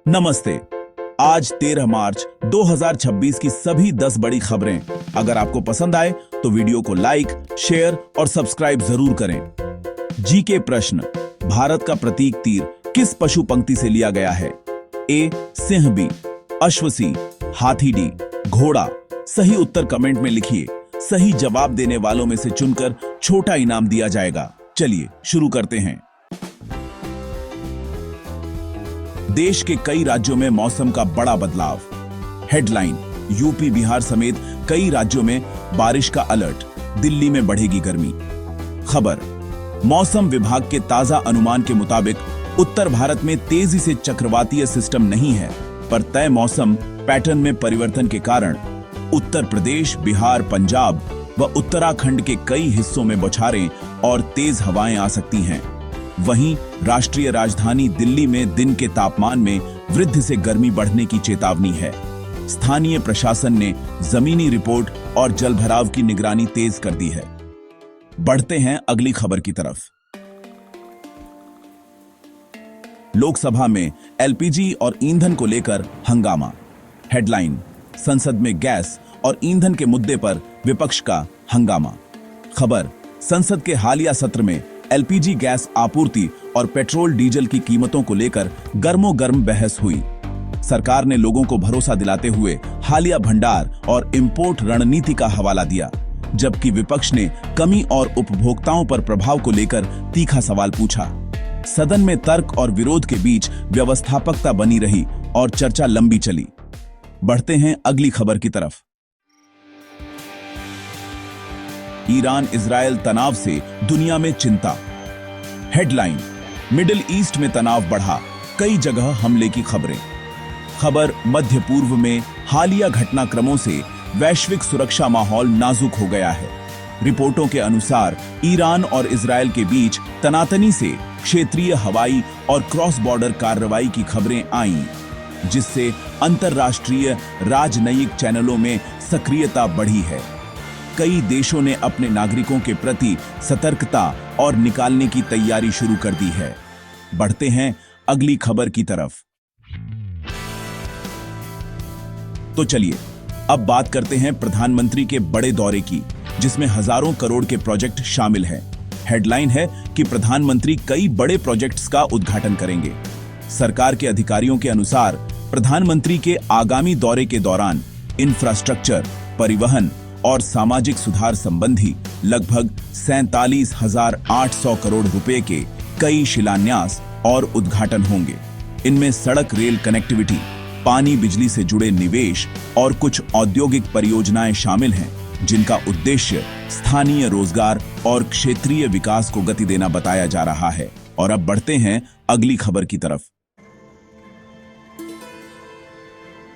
नमस्ते। आज 13 मार्च 2026 की सभी 10 बड़ी खबरें अगर आपको पसंद आए तो वीडियो को लाइक, शेयर और सब्सक्राइब जरूर करें। जीके प्रश्न, भारत का प्रतीक तीर किस पशु पंक्ति से लिया गया है? ए सिंह, बी अश्व, सी हाथी, डी घोड़ा। सही उत्तर कमेंट में लिखिए। सही जवाब देने वालों में से चुनकर छोटा इनाम दिया जाएगा। चलिए शुरू करते हैं। देश के कई राज्यों में मौसम का बड़ा बदलाव। हेडलाइन, यूपी बिहार समेत कई राज्यों में बारिश का अलर्ट, दिल्ली में बढ़ेगी गर्मी। खबर, मौसम विभाग के ताजा अनुमान के मुताबिक उत्तर भारत में तेजी से चक्रवातीय सिस्टम नहीं है, पर तय मौसम पैटर्न में परिवर्तन के कारण उत्तर प्रदेश, बिहार, पंजाब व उत्तराखंड के कई हिस्सों में बौछारें और तेज हवाएं आ सकती हैं। वहीं राष्ट्रीय राजधानी दिल्ली में दिन के तापमान में वृद्धि से गर्मी बढ़ने की चेतावनी है। स्थानीय प्रशासन ने जमीनी रिपोर्ट और जलभराव की निगरानी तेज कर दी है। बढ़ते हैं अगली खबर की तरफ। लोकसभा में एलपीजी और ईंधन को लेकर हंगामा। हेडलाइन, संसद में गैस और ईंधन के मुद्दे पर विपक्ष का हंगामा। खबर, संसद के हालिया सत्र में एलपीजी गैस आपूर्ति और पेट्रोल डीजल की कीमतों को लेकर गर्मोगर्म बहस हुई। सरकार ने लोगों को भरोसा दिलाते हुए हालिया भंडार और इंपोर्ट रणनीति का हवाला दिया, जबकि विपक्ष ने कमी और उपभोक्ताओं पर प्रभाव को लेकर तीखा सवाल पूछा। सदन में तर्क और विरोध के बीच व्यवस्थापकता बनी रही और चर्चा लंबी चली। बढ़ते हैं अगली खबर की तरफ। ईरान इजरायल तनाव से दुनिया में चिंता। हेडलाइन, मिडिल ईस्ट में तनाव बढ़ा, कई जगह हमले की खबरें। खबर, मध्य पूर्व में हालिया घटनाक्रमों से वैश्विक सुरक्षा माहौल नाजुक हो गया है। रिपोर्टों के अनुसार ईरान और इजरायल के बीच तनातनी से क्षेत्रीय हवाई और क्रॉस बॉर्डर कार्रवाई की खबरें आईं, जिससे अंतर्राष्ट्रीय राजनयिक चैनलों में सक्रियता बढ़ी है। कई देशों ने अपने नागरिकों के प्रति सतर्कता और निकालने की तैयारी शुरू कर दी है। बढ़ते हैं अगली खबर की तरफ। तो चलिए अब बात करते हैं प्रधानमंत्री के बड़े दौरे की, जिसमें हजारों करोड़ के प्रोजेक्ट शामिल हैं। हेडलाइन है कि प्रधानमंत्री कई बड़े प्रोजेक्ट्स का उद्घाटन करेंगे। सरकार के अधिकारियों के अनुसार प्रधानमंत्री के आगामी दौरे के दौरान इंफ्रास्ट्रक्चर, परिवहन और सामाजिक सुधार संबंधी लगभग 47,800 करोड़ रुपए के कई शिलान्यास और उद्घाटन होंगे। इनमें सड़क रेल कनेक्टिविटी, पानी बिजली से जुड़े निवेश और कुछ औद्योगिक परियोजनाएं शामिल हैं, जिनका उद्देश्य स्थानीय रोजगार और क्षेत्रीय विकास को गति देना बताया जा रहा है। और अब बढ़ते हैं अगली खबर की तरफ।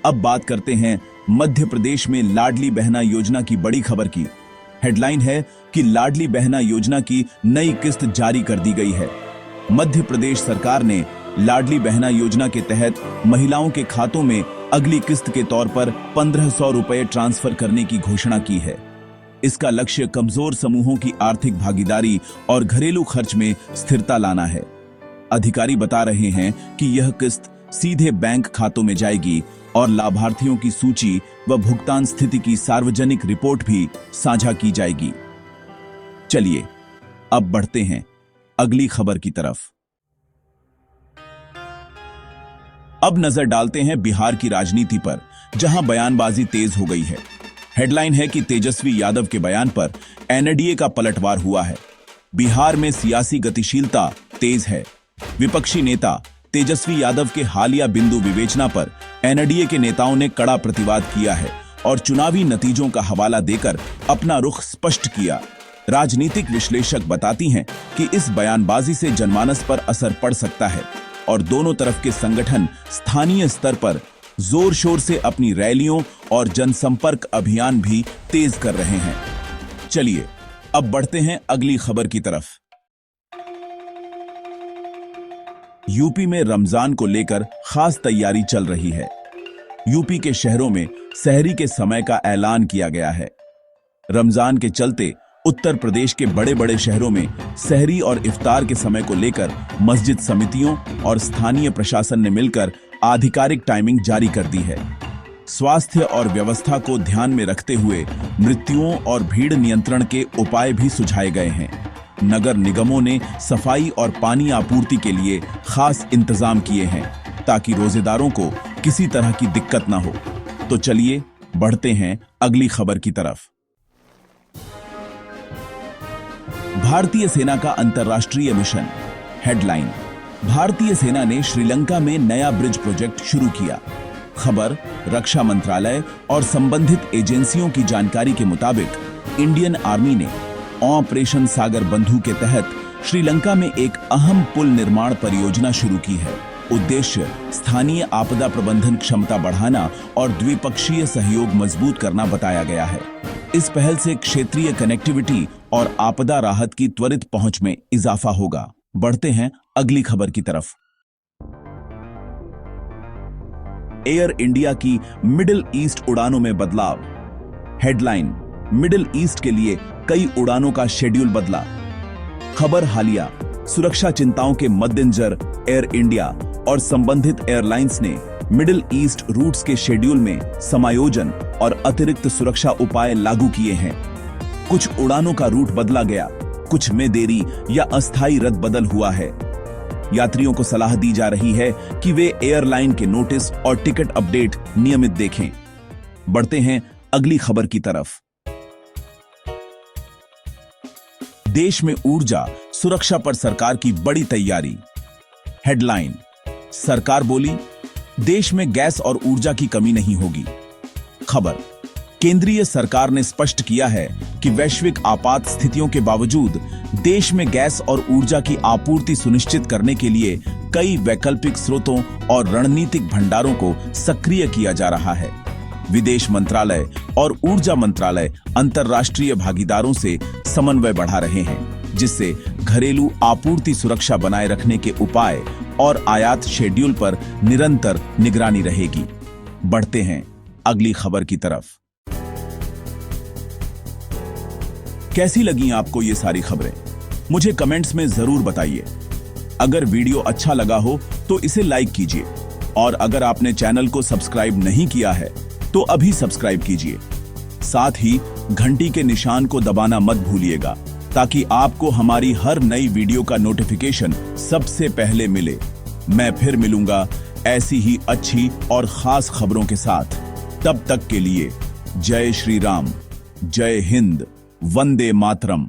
अब बात करते हैं मध्य प्रदेश में लाडली बहना योजना की बड़ी खबर की। हेडलाइन है कि लाडली बहना योजना की नई किस्त जारी कर दी गई है। मध्य प्रदेश सरकार ने लाडली बहना योजना के तहत महिलाओं के खातों में अगली किस्त के तौर पर 1,500 रुपए ट्रांसफर करने की घोषणा की है। इसका लक्ष्य कमजोर समूहों की आर्थिक भागीदारी और घरेलू खर्च में स्थिरता लाना है। अधिकारी बता रहे हैं कि यह किस्त सीधे बैंक खातों में जाएगी और लाभार्थियों की सूची व भुगतान स्थिति की सार्वजनिक रिपोर्ट भी साझा की जाएगी। चलिए अब बढ़ते हैं अगली खबर की तरफ। अब नजर डालते हैं बिहार की राजनीति पर, जहां बयानबाजी तेज हो गई है। हेडलाइन है कि तेजस्वी यादव के बयान पर एनडीए का पलटवार हुआ है। बिहार में सियासी गतिशीलता तेज है। विपक्षी नेता तेजस्वी यादव के हालिया बिंदु विवेचना पर एनडीए के नेताओं ने कड़ा प्रतिवाद किया है और चुनावी नतीजों का हवाला देकर अपना रुख स्पष्ट किया। राजनीतिक विश्लेषक बताती हैं कि इस बयानबाजी से जनमानस पर असर पड़ सकता है और दोनों तरफ के संगठन स्थानीय स्तर पर जोर शोर से अपनी रैलियों और जनसंपर्क अभियान भी तेज कर रहे हैं। चलिए अब बढ़ते हैं अगली खबर की तरफ। यूपी में रमजान को लेकर खास तैयारी चल रही है। यूपी के शहरों में सहरी के समय का ऐलान किया गया है। रमजान के चलते उत्तर प्रदेश के बड़े बड़े शहरों में सहरी और इफ्तार के समय को लेकर मस्जिद समितियों और स्थानीय प्रशासन ने मिलकर आधिकारिक टाइमिंग जारी कर दी है। स्वास्थ्य और व्यवस्था को ध्यान में रखते हुए मृत्युओं और भीड़ नियंत्रण के उपाय भी सुझाए गए हैं। नगर निगमों ने सफाई और पानी आपूर्ति के लिए खास इंतजाम किए हैं ताकि रोजेदारों को किसी तरह की दिक्कत न हो। तो चलिए बढ़ते हैं अगली खबर की तरफ। भारतीय सेना का अंतर्राष्ट्रीय मिशन। हेडलाइन: भारतीय सेना ने श्रीलंका में नया ब्रिज प्रोजेक्ट शुरू किया। खबर: रक्षा मंत्रालय और संबंधित एजेंसियों की जानकारी के मुताबिक इंडियन आर्मी ने ऑपरेशन सागर बंधु के तहत श्रीलंका में एक अहम पुल निर्माण परियोजना शुरू की है। उद्देश्य स्थानीय आपदा प्रबंधन क्षमता बढ़ाना और द्विपक्षीय सहयोग मजबूत करना बताया गया है। इस पहल से क्षेत्रीय कनेक्टिविटी और आपदा राहत की त्वरित पहुंच में इजाफा होगा। बढ़ते हैं अगली खबर की तरफ। एयर इंडिया की मिडिल ईस्ट उड़ानों में बदलाव। हेडलाइन: मिडिल ईस्ट के लिए कई उड़ानों का शेड्यूल बदला। खबर: हालिया सुरक्षा चिंताओं के मद्देनजर एयर इंडिया और संबंधित एयरलाइंस ने मिडिल ईस्ट रूट्स के शेड्यूल में समायोजन और अतिरिक्त सुरक्षा उपाय लागू किए हैं। कुछ उड़ानों का रूट बदला गया, कुछ में देरी या अस्थायी रद्द बदल हुआ है। यात्रियों को सलाह दी जा रही है कि वे एयरलाइन के नोटिस और टिकट अपडेट नियमित देखें। बढ़ते हैं अगली खबर की तरफ। देश में ऊर्जा सुरक्षा पर सरकार की बड़ी तैयारी। हेडलाइन: सरकार बोली, देश में गैस और ऊर्जा की कमी नहीं होगी। खबर: केंद्रीय सरकार ने स्पष्ट किया है कि वैश्विक आपात स्थितियों के बावजूद देश में गैस और ऊर्जा की आपूर्ति सुनिश्चित करने के लिए कई वैकल्पिक स्रोतों और रणनीतिक भंडारों को सक्रिय किया जा रहा है। विदेश मंत्रालय और ऊर्जा मंत्रालय अंतर्राष्ट्रीय भागीदारों से समन्वय बढ़ा रहे हैं, जिससे घरेलू आपूर्ति सुरक्षा बनाए रखने के उपाय और आयात शेड्यूल पर निरंतर निगरानी रहेगी। बढ़ते हैं अगली खबर की तरफ। कैसी लगी आपको ये सारी खबरें? मुझे कमेंट्स में जरूर बताइए। अगर वीडियो अच्छा लगा हो तो इसे लाइक कीजिए और अगर आपने चैनल को सब्सक्राइब नहीं किया है तो अभी सब्सक्राइब कीजिए। साथ ही घंटी के निशान को दबाना मत भूलिएगा ताकि आपको हमारी हर नई वीडियो का नोटिफिकेशन सबसे पहले मिले। मैं फिर मिलूंगा ऐसी ही अच्छी और खास खबरों के साथ। तब तक के लिए जय श्री राम, जय हिंद, वंदे मातरम।